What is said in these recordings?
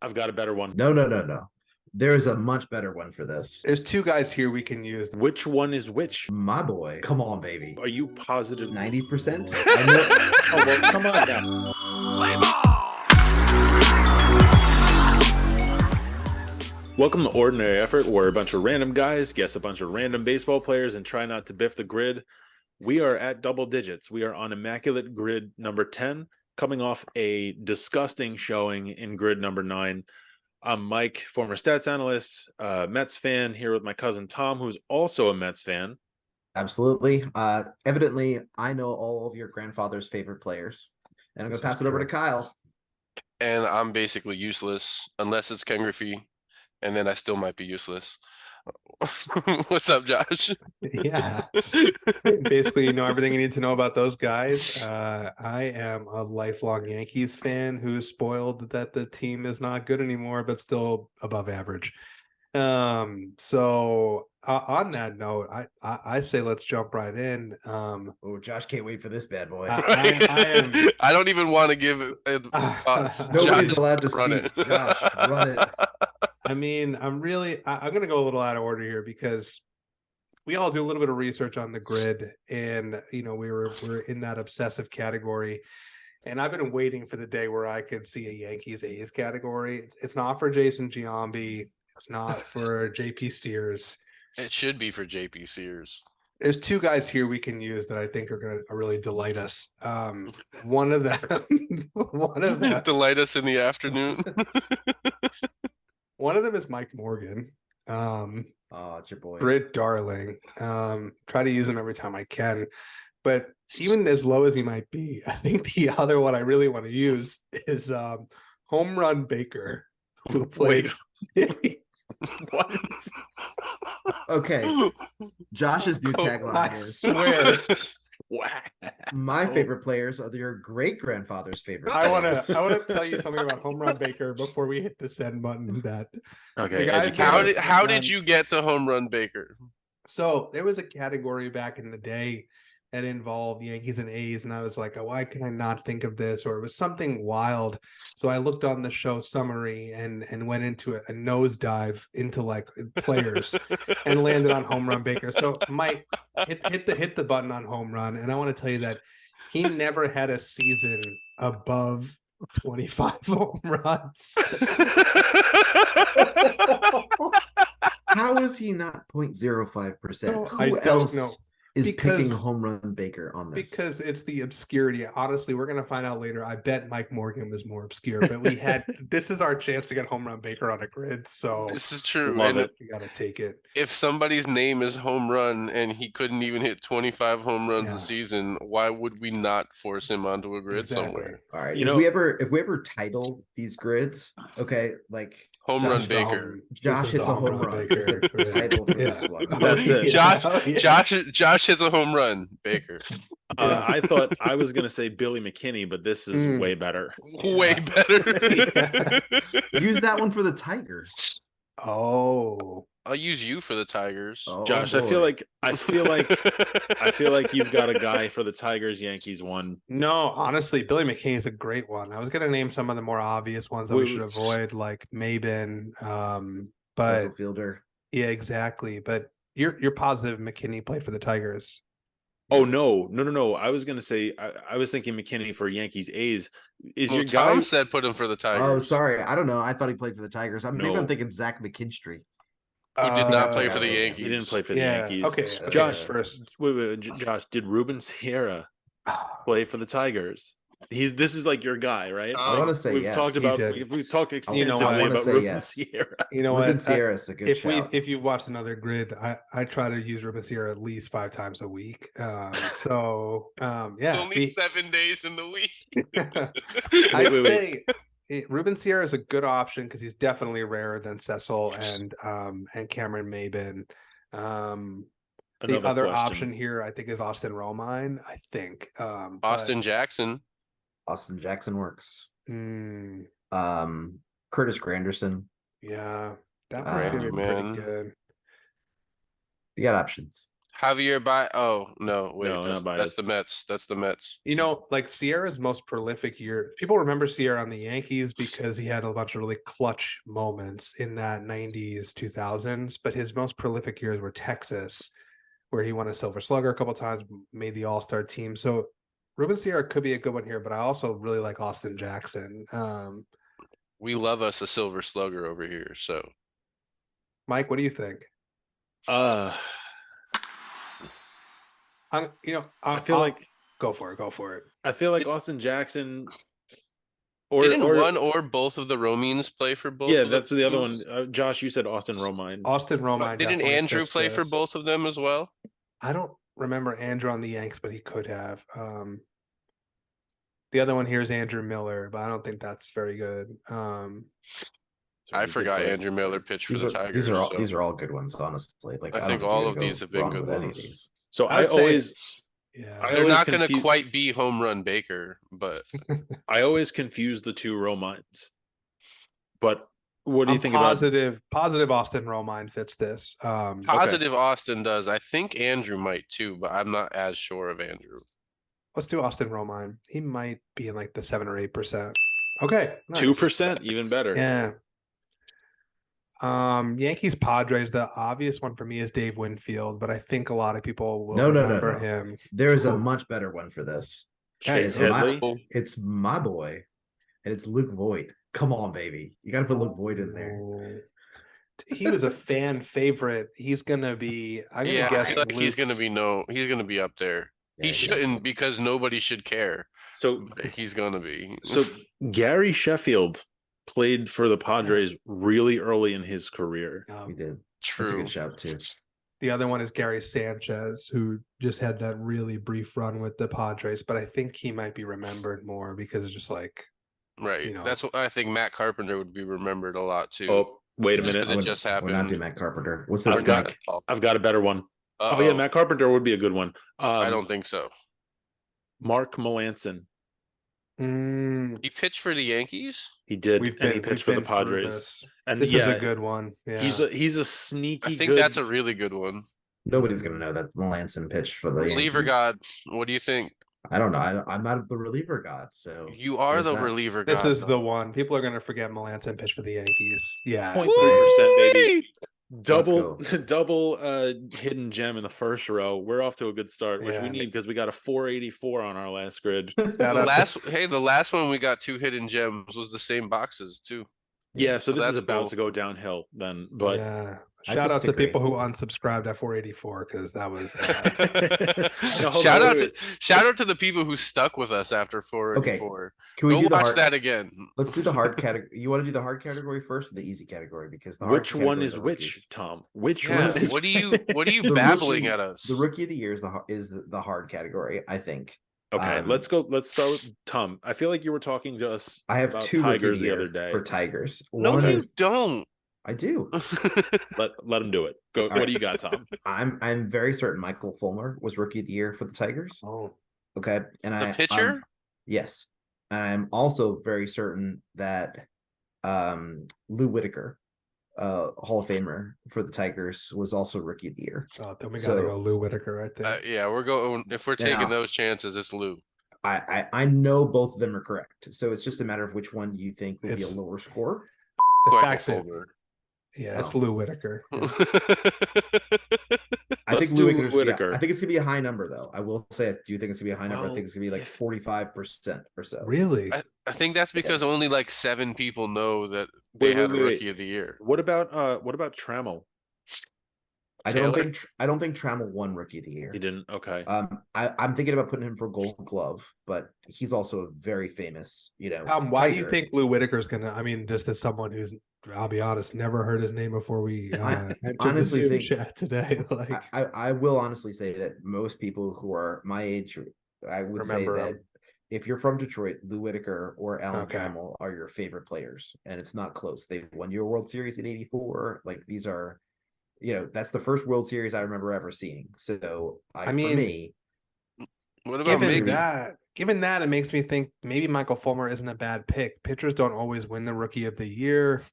I've got a better one. No. There is a much better one for this. There's two guys here we can use. Which one is which? My boy. Come on, baby. Are you positive? 90%? I know. Oh, well, come on now. Welcome to Ordinary Effort, where a bunch of random guys guess a bunch of random baseball players and try not to biff the grid. We are at double digits. We are on Immaculate grid number 10, coming off a disgusting showing in grid number 9. I'm Mike, former stats analyst, Mets fan, here with my cousin Tom, who's also a Mets fan. Absolutely. Evidently, I know all of your grandfather's favorite players. And I'm going to pass it over to Kyle. And I'm basically useless, unless it's Ken Griffey, and then I still might be useless. What's up, Josh? Yeah. Basically, you know everything you need to know about those guys. I am a lifelong Yankees fan who's spoiled that the team is not good anymore, but still above average. So on that note, I say let's jump right in. Josh can't wait for this bad boy. I don't even want to give it thoughts. Nobody's Josh, allowed to run speak. it. Josh, run it. I mean, I'm going to go a little out of order here because we all do a little bit of research on the grid, and you know we're in that obsessive category. And I've been waiting for the day where I could see a Yankees A's category. It's not for Jason Giambi. It's not for JP Sears. It should be for JP Sears. There's two guys here we can use that I think are going to really delight us. One of them Delight us in the afternoon. One of them is Mike Morgan. It's your boy. Brit Darling. Try to use him every time I can. But even as low as he might be, I think the other one I really want to use is Home Run Baker, who played. What? Okay. Josh's new tagline I is, swear. my favorite players are your great-grandfather's favorite I want players. to tell you something about Home Run Baker before we hit the send button. Okay. How did you get to Home Run Baker? So there was a category back in the day that involved Yankees and A's, and I was like, oh, why can I not think of this? Or it was something wild. So I looked on the show summary and went into a nosedive into like players and landed on Home Run Baker. So Mike, hit the button on home run, and I want to tell you that he never had a season above 25 home runs. How is he not 0.05%? Who I don't else know. is picking Home Run Baker on this? Because it's the obscurity. Honestly, we're going to find out later. I bet Mike Morgan was more obscure, but this is our chance to get Home Run Baker on a grid. So this is true. Love it. We got to take it. If somebody's name is Home Run and he couldn't even hit 25 home runs a season, why would we not force him onto a grid somewhere? All right. If we ever title these grids, okay, like Home Run Baker. Josh hits a home run. Is the title for this one. That's it. Josh hits a home run. Baker. I thought I was going to say Billy McKinney, but this is way better. Way better. Use that one for the Tigers. Oh. I'll use you for the Tigers. Oh, Josh, boy. I feel like you've got a guy for the Tigers Yankees one. No, honestly, Billy McKinney is a great one. I was going to name some of the more obvious ones that we should avoid, like Maben, but Cecil Fielder. Yeah, exactly. But you're positive McKinney played for the Tigers. Oh no. I was gonna say I was thinking McKinney for Yankees A's. Your guy Tom said put him for the Tigers? Oh, sorry. I don't know. I thought he played for the Tigers. Maybe No. I'm thinking Zach McKinstry. Who did not play for the Yankees? He didn't play for the Yankees. Okay. Josh first. Wait, Josh, did Ruben Sierra play for the Tigers? This is like your guy, right? I want to say we've yes. talked extensively about say Ruben yes. Sierra. You know Ruben what? Sierra's a good shout. If you've watched another grid, I try to use Ruben Sierra at least 5 times a week. Yeah. It's only 7 days in the week. I'd say Ruben Sierra is a good option because he's definitely rarer than Cecil and Cameron Maben. The other option here, I think, is Austin Romine. I think Austin Jackson. Austin Jackson works. Mm. Curtis Granderson. Yeah, that one's gonna be pretty good. You got options. Javier oh no, wait, No, not that's Baez. the Mets. That's the Mets. You know, like Sierra's most prolific year. People remember Sierra on the Yankees because he had a bunch of really clutch moments in that 90s, 2000s. But his most prolific years were Texas, where he won a Silver Slugger a couple times, made the All-Star team. So Ruben Sierra could be a good one here, but I also really like Austin Jackson. We love us a Silver Slugger over here. So, Mike, what do you think? I feel like go for it. Go for it. I feel like Austin Jackson. Didn't one or both of the Romines play for both? Yeah, of that's the other teams? one. Josh, you said Austin Romine. Austin Romine. But didn't definitely Andrew fits play for this. both of them as well? I don't remember Andrew on the Yanks, but he could have. The other one here is Andrew Miller, but I don't think that's very good. I forgot Andrew Miller pitched for the Tigers. These are all good ones, honestly. Like I think all of these have been good with any ones. of these. So I They're not going to quite be home run Baker, but I always confuse the two Romines. But what do you think about positive Austin Romine fits this? Positive Austin does. I think Andrew might too, but I'm not as sure of Andrew. Let's do Austin Romine. He might be in like the 7 or 8%. Okay, 2%, even better. Yeah. Yankees Padres. The obvious one for me is Dave Winfield, but I think a lot of people will remember him. There is a much better one for this. Chase Headley. It's my boy, and it's Luke Voigt. Come on, baby. You got to put Luke Voigt in there. He was a fan favorite. He's gonna be. I'm gonna guess I feel like he's gonna be up there. Yeah, he shouldn't because nobody should care. So he's gonna be. So Gary Sheffield played for the Padres really early in his career. He did. True. That's a good shout too. The other one is Gary Sanchez, who just had that really brief run with the Padres, but I think he might be remembered more because it's just like. Right. You know. That's what I think. Matt Carpenter would be remembered a lot too. Oh, wait a minute. It just happened. We're not doing Matt Carpenter. What's this? I've got a better one. Uh-oh. Oh yeah, Matt Carpenter would be a good one. I don't think so. Mark Melanson. He pitched for the Yankees. He did. He pitched for the Padres. And this is a good one. Yeah, he's a sneaky. I think that's a really good one. Nobody's gonna know that Melanson pitched for the reliever Yankees. God. What do you think? I don't know. I'm not the reliever god. So you are the reliever god. This is the one. People are gonna forget Melanson pitched for the Yankees. Yeah, 0.3%, baby. Double hidden gem in the first row. We're off to a good start, which we need because we got a 484 on our last grid. The last one we got 2 hidden gems was the same boxes too. Yeah, so this is about to go downhill then. But yeah. Shout out to people who unsubscribed at 484 because that was shout out to the people who stuck with us after 484. Okay. Can we watch that again? Let's do the hard category. You want to do the hard category first or the easy category? Because which one is which, Tom? Which one is what are you babbling at us? The rookie of the year is the hard category, I think. Okay, let's go. Let's start with Tom. I feel like you were talking to us. I have about 2 Tigers the other day for Tigers. No, you don't. I do. let him do it. Go. What do you got, Tom? I'm very certain Michael Fulmer was rookie of the year for the Tigers. Oh, okay. And the pitcher? Yes. And I'm also very certain that Lou Whitaker, Hall of Famer for the Tigers, was also rookie of the year. Oh, then we gotta go Lou Whitaker, I think. Yeah, we're going. If we're taking those chances, it's Lou. I know both of them are correct, so it's just a matter of which one you think would be a lower score. The fact that it's Lou Whitaker. Yeah. I think Lou Whitaker. I think it's gonna be a high number, though. I will say, I do think it's gonna be a high number. I think it's gonna be like 45% or so. Really? I think that's because only like 7 people know that they had a rookie of the year. What about Trammell? I don't think Trammell won rookie of the year. He didn't. Okay. I'm thinking about putting him for Gold Glove, but he's also a very famous, why do you think Lou Whitaker's gonna? I mean, just as someone who's, I'll be honest, never heard his name before we honestly think chat today. Like, I will honestly say that most people who are my age, I would say that if you're from Detroit, Lou Whitaker or Alan Trammell are your favorite players, and it's not close. They won your World Series in '84. Like, these are. That's the first World Series I remember ever seeing. So, for me, what about given that, it makes me think maybe Michael Fulmer isn't a bad pick. Pitchers don't always win the rookie of the year.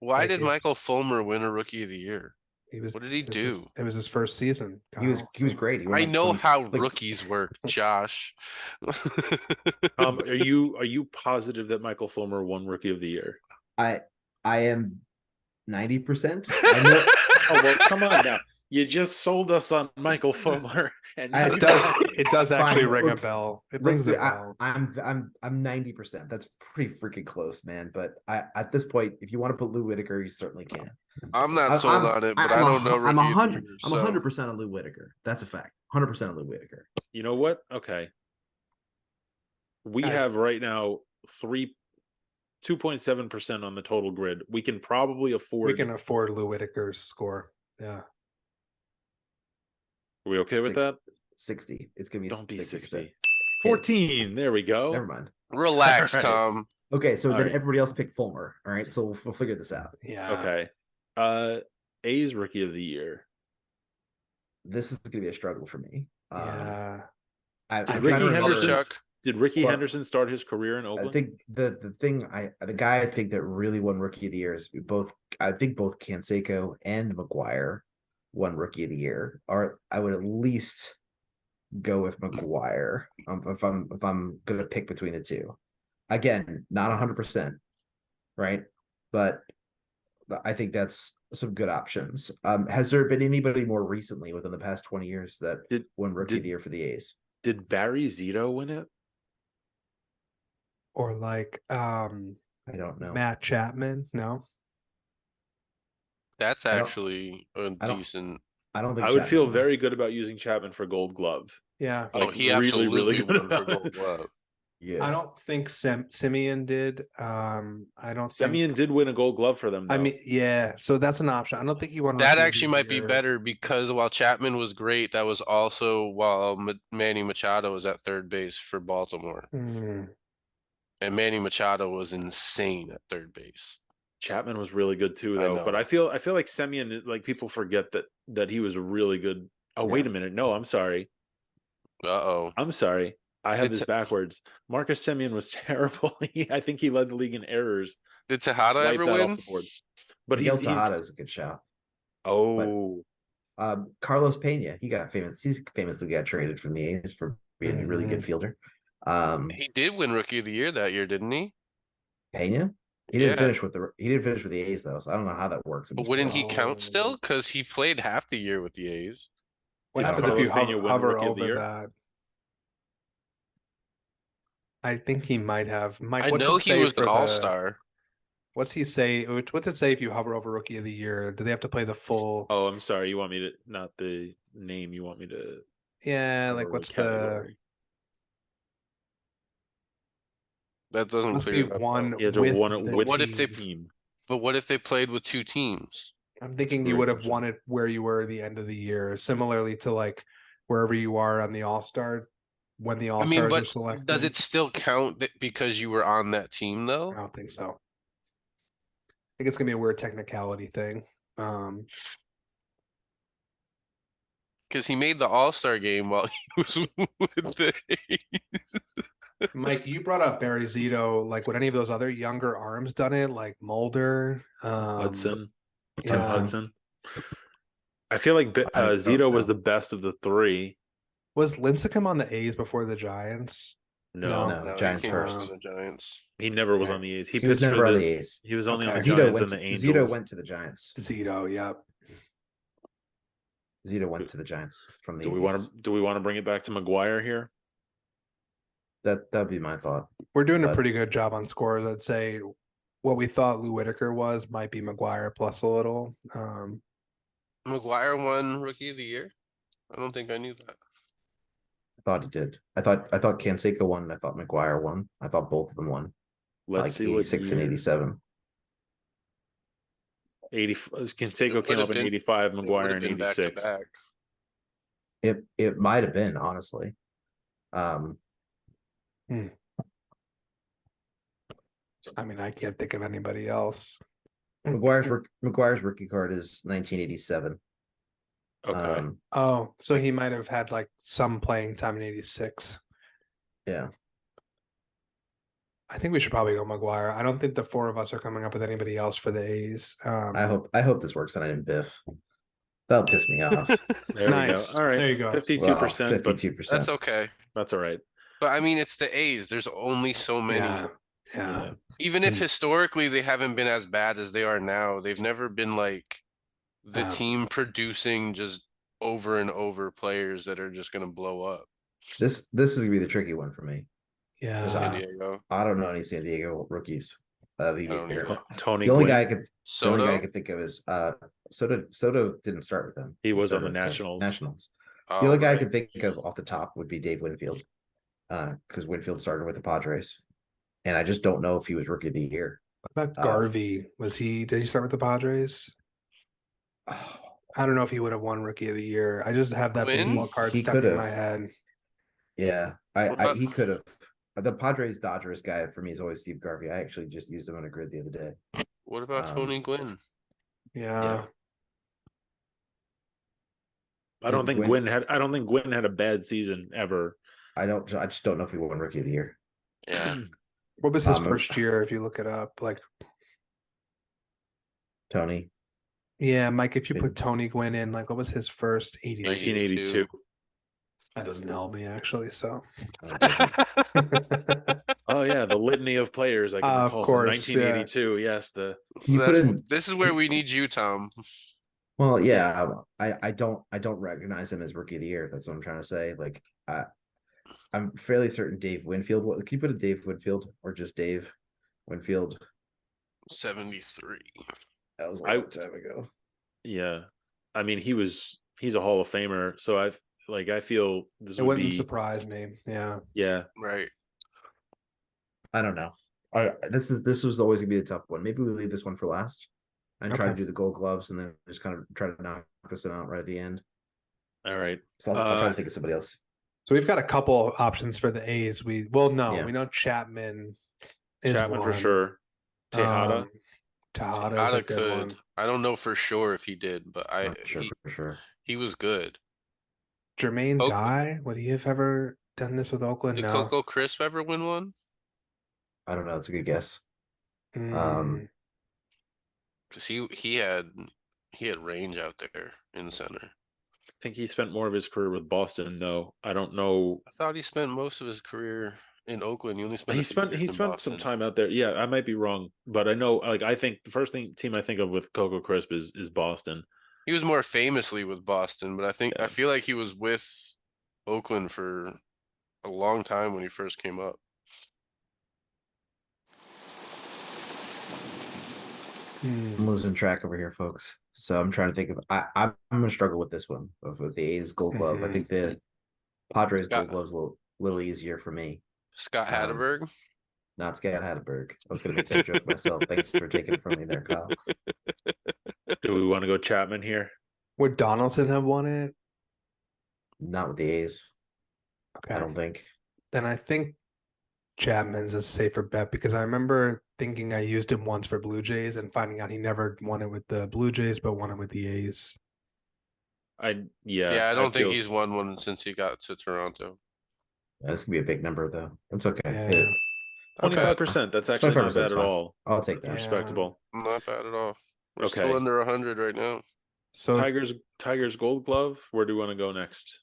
Why did Michael Fulmer win a rookie of the year? What did he it was do? It was his first season. He was Kyle, great. He won I like know 20 how like, rookies work, Josh. Are you positive that Michael Fulmer won Rookie of the Year? I am 90%. I know. Oh well, come on now. You just sold us on Michael Fulmer, and now I- you It does actually Fine, ring a look, bell. It Let's rings a see. bell. I'm 90%. That's pretty freaking close, man. But at this point, if you want to put Lou Whitaker, you certainly can. I'm not sold on it, but I don't know I'm rookie of the year, I'm 100% on Lou Whitaker. That's a fact. 100% on Lou Whitaker. You know what? Okay. We Guys- have right now 2.7% on the total grid. We can probably afford. We can afford Lou Whitaker's score. Yeah. Are we okay with that? 60. It's gonna be Don't be 60%. 60. 14. There we go. Never mind. Relax, All right. Tom. Okay, so All then right. everybody else picked Fulmer. All right, so we'll figure this out. Yeah. Okay. A's Rookie of the Year. This is gonna be a struggle for me. Yeah. I'm trying Ricky to remember. Henderson- Chuck. Did Ricky Well, Henderson start his career in I Oakland? think the guy I think that really won Rookie of the Year is I think both Canseco and McGuire won Rookie of the Year. Or I would at least go with McGuire if I'm gonna pick between the two. Again, not 100%, right? But I think that's some good options. Has there been anybody more recently within the past 20 years that won Rookie of the Year for the A's? Did Barry Zito win it? Or like I don't know. Matt Chapman. No. That's I don't- actually a I don't- decent. I don't think I would feel Chapman won. very good about using Chapman for Gold Glove. Yeah. Oh, Like, he really, absolutely really good won for about Gold it. Glove. Yeah. I don't think Simeon did. I don't Semyon think. did win a Gold Glove for them, though. I mean, yeah. So that's an option. I don't think he won. That Rookie of actually the might be Year. better because while Chapman was great, that was also while Manny Machado was at third base for Baltimore, Hmm. and Manny Machado was insane at third base. Chapman was really good too, I though. But know. I feel like Semyon, like, people forget that he was really good. Oh, Yeah. wait a minute. No, I'm sorry. Uh-oh. I'm sorry. I had It's- this backwards. Marcus Semyon was terrible. I think he led the league in errors. Did Tejada Wipe ever that off win? the board. But Miguel he's Tejada is a good shout. oh, Carlos Pena, he's famously got traded from the A's for being a really good fielder. He did win Rookie of the Year that year, didn't he? Pena, he didn't finish with the A's though, so I don't know how that works. But wouldn't he count still? Because he played half the year with the A's. What Did happens if Carlos you Pena win hover Rookie of the over Year? that? I think he might have. Mike, I what's know it he say was for an the- all-star. What's he say? What's it say if you hover over Rookie of the Year? Do they have to play the full? oh, I'm sorry. You want me to not the name? You want me to? Yeah, cover like the what's the? category? That doesn't Must clear be it up, one though. He had to with won it the with What if they- team. But what if they played with two teams? I'm thinking you Great would have question. won it where you were at the end of the year, similarly to like wherever you are on the All Star when the All I mean, Stars are but selected. does it still count because you were on that team, I though? don't think so. I think it's gonna be a weird technicality thing. Because he made the All-Star game while he was with the A's. Mike, you brought up Barry Zito. Like, would any of those other younger arms done it? Like Mulder, Hudson, Tim yeah. Hudson. I feel like I don't Zito was know. the best of the three. Was Lincecum on the A's before the Giants? No, No. No, Giants he came first. from the Giants. he never was Okay. on the A's. He was pitched never for on the A's. He was only on the Okay. Giants and the Angels. Zito went to the Giants. Zito, yep. Zito went to the Giants from the Do we A's. want to bring it back to McGuire here? That'd be my thought. We're doing a But- pretty good job on scores. I'd say what we thought Lou Whitaker was might be McGuire plus a little. McGuire won Rookie of the Year? I don't think I knew that. I thought he did. I thought Canseco won. And I thought McGuire won. I thought both of them won. Let's Like see what 86 and year. 87. 80. Canseco It came would've up in been- 85. It McGuire would've in been back to 86. back. It might have been, honestly. I mean, I can't think of anybody else. McGuire's rookie card is 1987. Okay. Oh, so he might have had like some playing time in '86. Yeah. I think we should probably go McGuire. I don't think the four of us are coming up with anybody else for the A's. I hope this works tonight in Biff. That'll piss me off. There we go. Nice. All right. There you go. 52%, but 52%. That's okay. that's all right. But I mean, it's the A's. There's only so many. Yeah. Even if And- historically they haven't been as bad as they are now, they've never been like the team producing just over and over players that are just going to blow up. This is gonna be the tricky one for me. Yeah. San Diego. I don't know any San Diego rookies of the I don't year. either. Tony The only Gwynn, guy I could Soto. think of is Soto didn't start with them. he was on the started with Nationals. Nationals. Oh, The only guy I right. could think of off the top would be Dave Winfield. Because Winfield started with the Padres. And I just don't know if he was rookie of the year. What about Garvey? Did he start with the Padres? Oh, I don't know if he would have won rookie of the year. I just have that Gwynn? baseball card He stuck in could've. my head. yeah. What about- He could have. The Padres Dodgers guy for me is always Steve Garvey. I actually just used him on a grid the other day. What about Tony Gwynn? Yeah. I don't think Gwynn- Gwynn had a bad season ever. I just don't know if he won rookie of the year. Yeah. What was his Um, first year if you look it up? Like, Tony. yeah, Mike, if you Didn't- put Tony Gwynn in, like, what was his first 82? 1982. That doesn't help me, actually. So, Oh yeah, the litany of players I can Of recall course, from 1982. Yes, He put in, This is where we need you, Tom. well, yeah, I don't recognize him as rookie of the year. That's what I'm trying to say. Like, I'm fairly certain Dave Winfield. What can you put a Dave Winfield or just Dave Winfield? 73. That was a I- long time ago. yeah. I mean, he's a Hall of Famer, so I feel this it would wouldn't be surprise me. Yeah. yeah. Right. I don't know. This was always gonna be a tough one. Maybe we leave this one for last and try to Okay. do the Gold Gloves and then just kind of try to knock this one out right at the end. All right. So I'll try to think of somebody else. So we've got a couple of options for the A's. We Yeah. know Chapman is Chapman for one. sure. Tejada. Tejada is Tejada a good could. one. I don't know for sure if he did, but Not sure for sure. he was good. Jermaine Oak- Dye, would he have ever done this with Oakland? Did No. Coco Crisp ever win one? I don't know. It's a good guess. Mm, Because he had range out there in center. I think he spent more of his career with Boston, though. I don't know. I thought he spent most of his career in Oakland. He only spent. He a few spent years he in spent some Boston. time out there. Yeah, I might be wrong, but I know. Like, I think the first team I think of with Coco Crisp is Boston. He was more famously with Boston, but I Yeah. feel like he was with Oakland for a long time when he first came up. I'm losing track over here, folks. So I'm trying to think of. I'm gonna struggle with this one with the A's Gold Glove. I think the Padres Gold Glove's a little easier for me. Scott Um, Hatteberg. Not Scott Hatteberg. I was gonna make that joke myself. Thanks for taking it from me there, Kyle. Do we want to go Chapman here? Would Donaldson have won it? Not with the A's. Okay. I don't think. Then I think Chapman's a safer bet because I remember thinking I used him once for Blue Jays and finding out he never won it with the Blue Jays, but won it with the A's. Yeah, I don't think feel- he's won one since he got to Toronto. This can be a big number though. It's okay. Yeah. 25%. That's actually not 25% bad is at fine. all. I'll take that. Yeah. Respectable. Not bad at all. We're Okay. still under 100 right now. So Tigers Gold Glove. Where do we want to go next?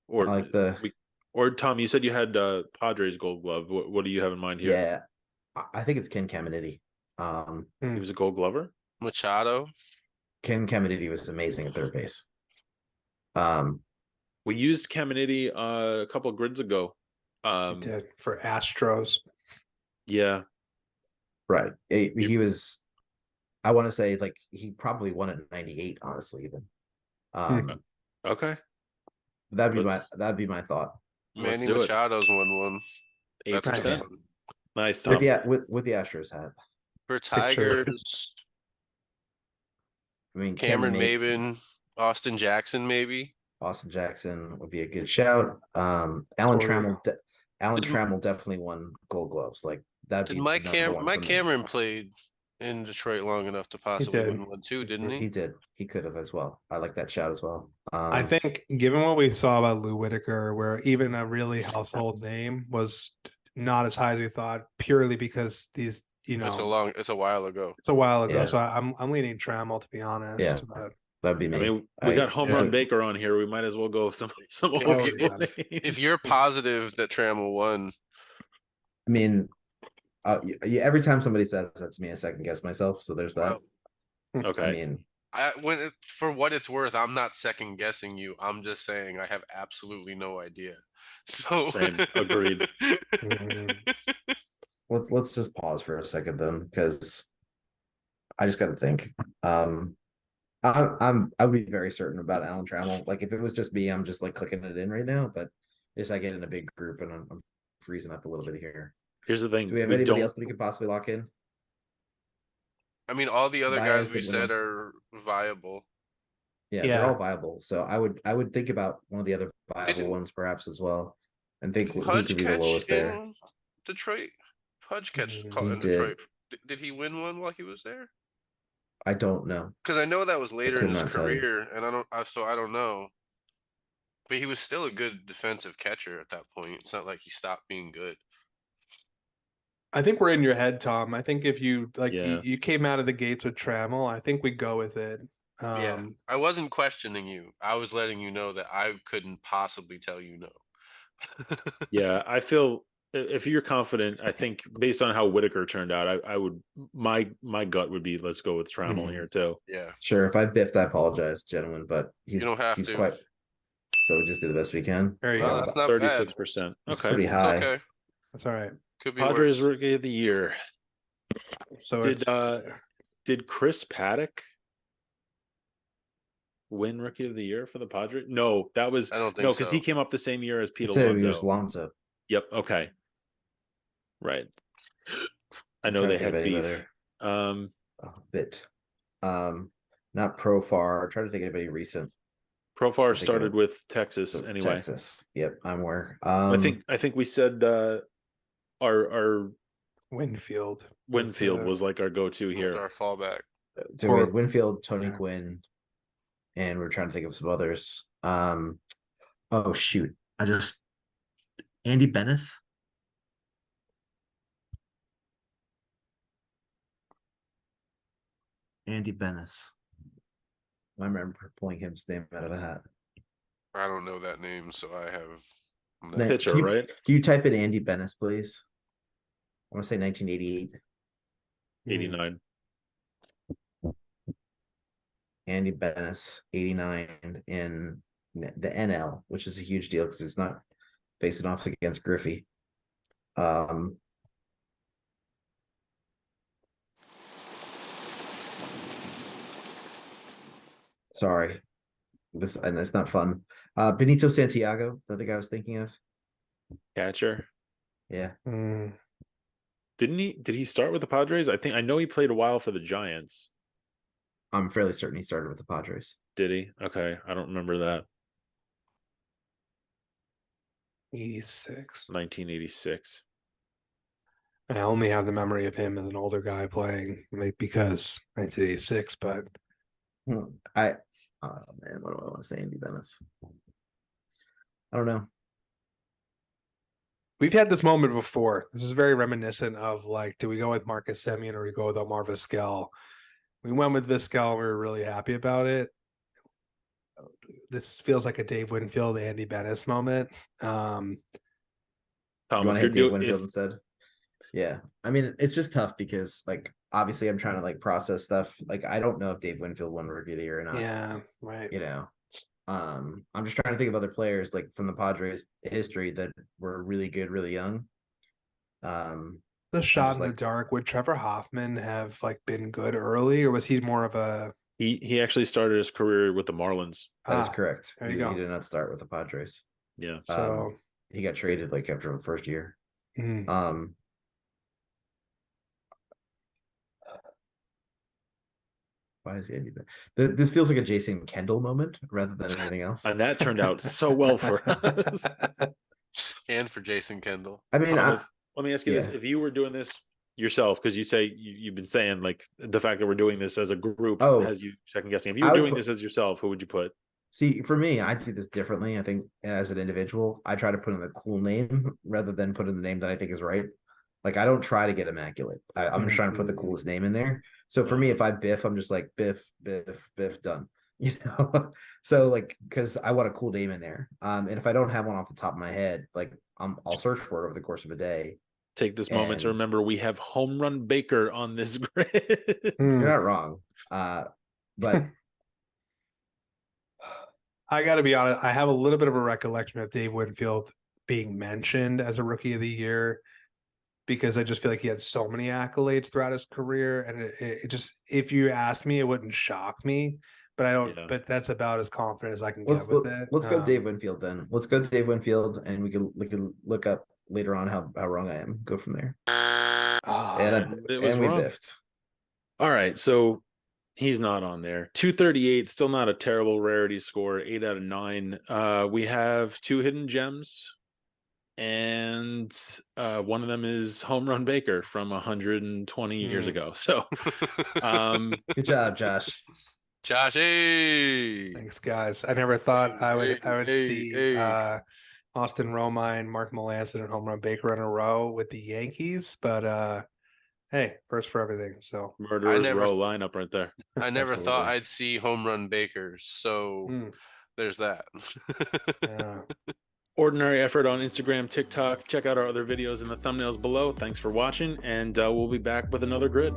Or I like the or Tom, you said you had Padres Gold Glove. What do you have in mind here? yeah. I think it's Ken Caminiti. He was a Gold Glover. Machado. Ken Caminiti was amazing at third base. We used Caminiti a couple of grids ago. he did for Astros. Yeah. Right. He was. I want to say like he probably won it in '98. Honestly, even. Okay. That'd be my thought. Let's Manny do it. Machado's won one. 8%. Nice. Nice. Tom. With the Astros hat. For Picture. Tigers, I mean, Cameron Maben, Maben, Austin Jackson, maybe. Austin Jackson would be a good shout. Alan Torrio. Trammell definitely won Gold Gloves. Like that'd Did be Mike number one for me. Cameron played in Detroit long enough to possibly did. win one too, didn't He he? did. He could have as well. I like that shout as well. I think given what we saw about Lou Whitaker, where even a really household name was not as high as we thought, purely because these, It's a while ago. it's a while ago. Yeah. So I'm leaning Trammell to be honest. Yeah. But That'd be I me. mean, we got Home Run yeah. Baker on here. We might as well go some old If, school if, names. if you're positive that Trammell won, I mean, every time somebody says that to me, I second guess myself. So there's that. well, Okay. I mean, for what it's worth, I'm not second guessing you. I'm just saying I have absolutely no idea. So Same. Agreed. let's just pause for a second then, because I just got to think. I would be very certain about Alan Trammell. Like if it was just me, I'm just like clicking it in right now. But just I get in a big group and I'm freezing up a little bit here. Here's the thing. Do we have anybody else that we could possibly lock in? I mean, all the other Baez guys we did said win. are viable. Yeah, Yeah. they're all viable. So I would think about one of the other viable ones perhaps as well, and think who Pudge could be the catch lowest there. in Detroit? Pudge catch He caught in did. Detroit. Did he win one while he was there? I don't know. Because I know that was later in could his not tell you. career, and I don't know. But he was still a good defensive catcher at that point. It's not like he stopped being good. I think we're in your head, Tom. I think if you Yeah. you came out of the gates with Trammell, I think we go with it. Yeah, I wasn't questioning you. I was letting you know that I couldn't possibly tell you no. Yeah, I feel if you're confident, I think based on how Whitaker turned out, I would my gut would be let's go with Trammell here too. Yeah, Sure. If I biffed, I apologize, gentlemen, but you don't have he's to. quite. So we just do the best we can. There you Well, go. that's not bad. 36%. That's Okay. pretty It's high. okay. That's all right. Could be Padres worse. Rookie of the Year. So Did Chris Paddock win Rookie of the Year for the Padres? No, that was I don't think no, because so. he came up the same year as Pete Instead of yours, Alonso. Lonzo. Yep. Okay. Right. I know trying they to think had of any beef. Bit. Not Profar. Trying to think of anybody recent. Profar think started of- with Texas anyway. Texas. Yep, I'm aware. I think we said our Winfield. Winfield was like our go-to Was here. our fallback. So we Or- had Winfield, Tony yeah. Gwynn, and we're trying to think of some others. Oh shoot. Andy Bennis. Andy Bennis. I remember pulling his name out of a hat. I don't know that name, so I have. Nick, Pitcher, can you- right? Can you type in Andy Bennis, please? I want to say 1988. 89. Andy Bennis, 89 in the NL, which is a huge deal because it's not facing off against Griffey. Sorry. And it's not fun. Benito Santiago, the guy I was thinking of. Catcher. Yeah. Did he start with the Padres? I know he played a while for the Giants. I'm fairly certain he started with the Padres. Did he? Okay. I don't remember that. 86. 1986. I only have the memory of him as an older guy playing, like, because 1986, but Oh man, what do I want to say? Andy Bennis. I don't know. we've had this moment before. This is very reminiscent of, like, do we go with Marcus Semien or we go with Omar Vizquel? We went with Vizquel and we were really happy about it. This feels like a Dave Winfield, Andy Bennis moment. Tom, You want to if hit you're Dave Winfield if, instead? Yeah. I mean, it's just tough because, like, obviously I'm trying to like process stuff. Like, I don't know if Dave Winfield won Rookie of the Year or not. Yeah, right. You know, I'm just trying to think of other players like from the Padres history that were really good, really young. The shot in the dark. Would Trevor Hoffman have like been good early, or was he more of a? he actually started his career with the Marlins. That is correct. There you He go. did not start with the Padres. Yeah. So He got traded like after the first year. mhm. Why is Andy there? This feels like a Jason Kendall moment rather than anything else. And that turned out so well for us. And for Jason Kendall. I mean, Tom, let me ask you this. yeah. If you were doing this yourself, because you say you've been saying like the fact that we're doing this as a group has you second guessing. If you were doing this as yourself, who would you put? See, for me, I do this differently. I think as an individual, I try to put in a cool name rather than put in the name that I think is right. Like, I don't try to get Immaculate. I'm just trying to put the coolest name in there. So for me, if I biff, I'm just like biff, biff, biff, done. you know. So like, because I want a cool name in there. And if I don't have one off the top of my head, like I'll search for it over the course of a day. Take this moment to remember we have Home Run Baker on this grid. You're not wrong. But I got to be honest, I have a little bit of a recollection of Dave Winfield being mentioned as a rookie of the year because I just feel like he had so many accolades throughout his career. And it just, if you ask me, it wouldn't shock me, but I don't, but that's about as confident as I can get with it. Let's go Dave Winfield then. Let's go Dave Winfield, and we can look up later on how wrong I am. Go from there. And we biffed. All right, so he's not on there. 238, still not a terrible rarity score. 8 out of 9. We have 2 hidden gems, and one of them is Home Run Baker from 120 years ago. So, good job, Josh. Josh, hey, thanks, guys. I never thought I would see Austin Romine, Mark Melancon, and Home Run Baker in a row with the Yankees, but hey, first for everything. So Murderer's Row lineup right there. I never thought I'd see Home Run Bakers. So there's that. Yeah. Ordinary Effort on Instagram, TikTok. Check out our other videos in the thumbnails below. Thanks for watching, and we'll be back with another grid.